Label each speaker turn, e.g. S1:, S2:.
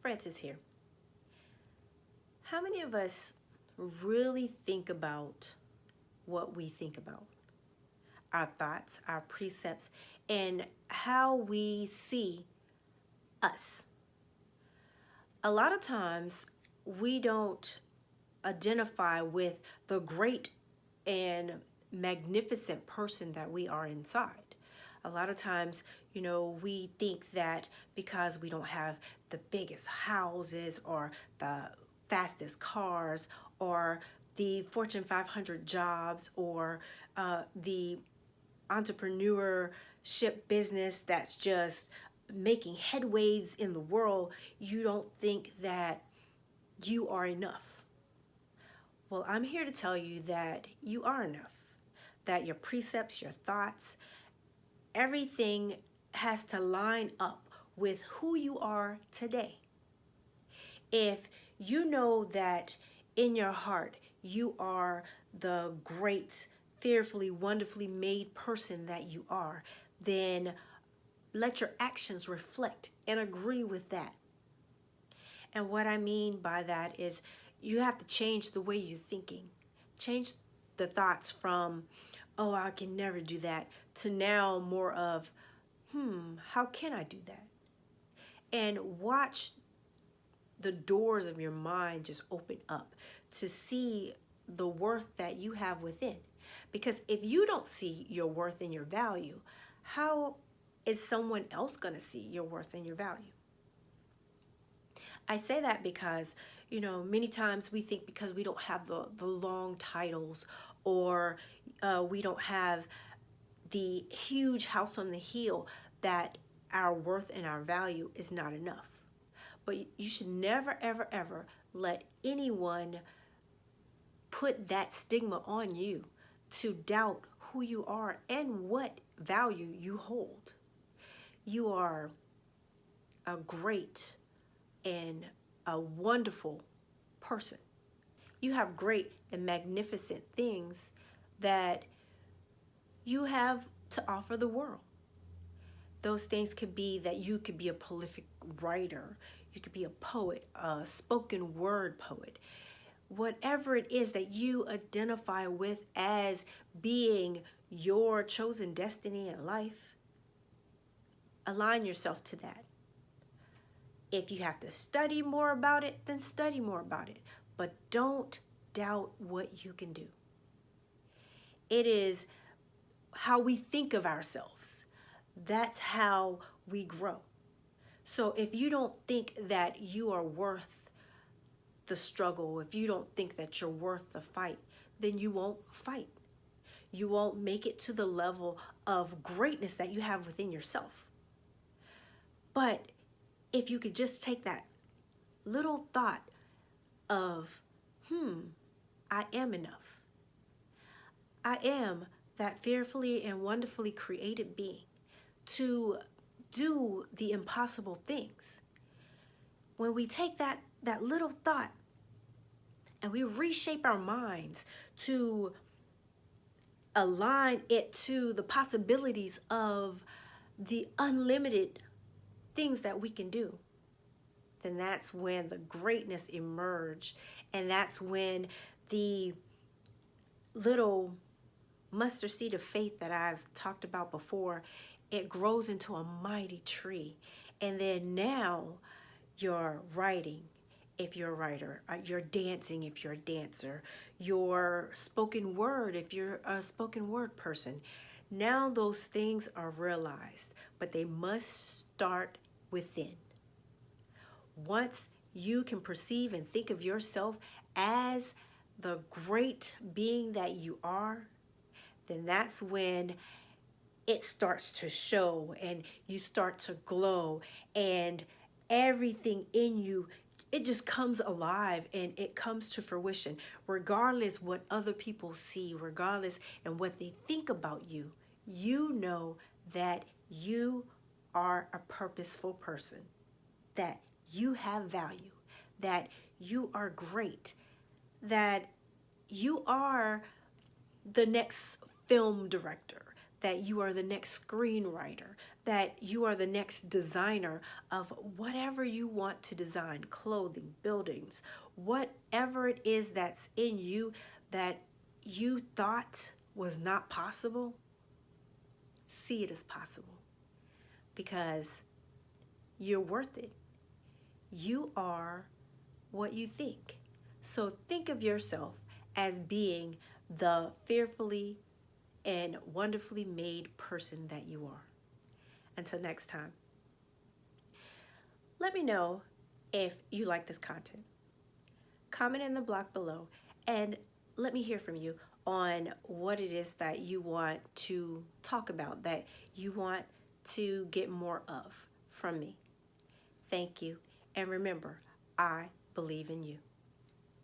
S1: Francis here. How many of us really think about what we think about? Our thoughts, our precepts, and how we see us. A lot of times we don't identify with the great and magnificent person that we are inside. A lot of times, we think that because we don't have the biggest houses or the fastest cars or the Fortune 500 jobs or the entrepreneurship business that's just making headways in the world, you don't think that you are enough. Well, I'm here to tell you that you are enough, that your precepts, your thoughts, everything has to line up with who you are today. If you know that in your heart you are the great, fearfully, wonderfully made person that you are, then let your actions reflect and agree with that. And what I mean by that is you have to change the way you're thinking. Change the thoughts from, oh, I can never do that, to now more of, how can I do that? And watch the doors of your mind just open up to see the worth that you have within. Because if you don't see your worth and your value, how is someone else going to see your worth and your value? I say that because, many times we think because we don't have the long titles or we don't have the huge house on the hill that our worth and our value is not enough. But you should never, ever, ever let anyone put that stigma on you to doubt who you are and what value you hold. You are a great and a wonderful person. You have great and magnificent things that you have to offer the world. Those things could be that you could be a prolific writer, you could be a poet, a spoken word poet. Whatever it is that you identify with as being your chosen destiny in life, align yourself to that. If you have to study more about it, then study more about it. But don't doubt what you can do. It is how we think of ourselves. That's how we grow. So if you don't think that you are worth the struggle, if you don't think that you're worth the fight, then you won't fight. You won't make it to the level of greatness that you have within yourself. But if you could just take that little thought of, I am enough. I am that fearfully and wonderfully created being to do the impossible things. When we take that little thought and we reshape our minds to align it to the possibilities of the unlimited things that we can do, then that's when the greatness emerge, and that's when the little mustard seed of faith that I've talked about before, it grows into a mighty tree. And then now you're writing, if you're a writer, you're dancing if you're a dancer, your spoken word if you're a spoken word person. Now those things are realized, but they must start within. Once you can perceive and think of yourself as the great being that you are, then that's when it starts to show and you start to glow, and everything in you, it just comes alive and it comes to fruition, regardless what other people see, regardless and what they think about you. You know that you are a purposeful person, that you have value, that you are great, that you are the next film director, that you are the next screenwriter, that you are the next designer of whatever you want to design, clothing, buildings, whatever it is that's in you that you thought was not possible. See it as possible because you're worth it. You are what you think. So think of yourself as being the fearfully and wonderfully made person that you are. Until next time, let me know if you like this content. Comment in the block below and let me hear from you on what it is that you want to talk about, that you want to get more of from me. Thank you. And remember, I believe in you.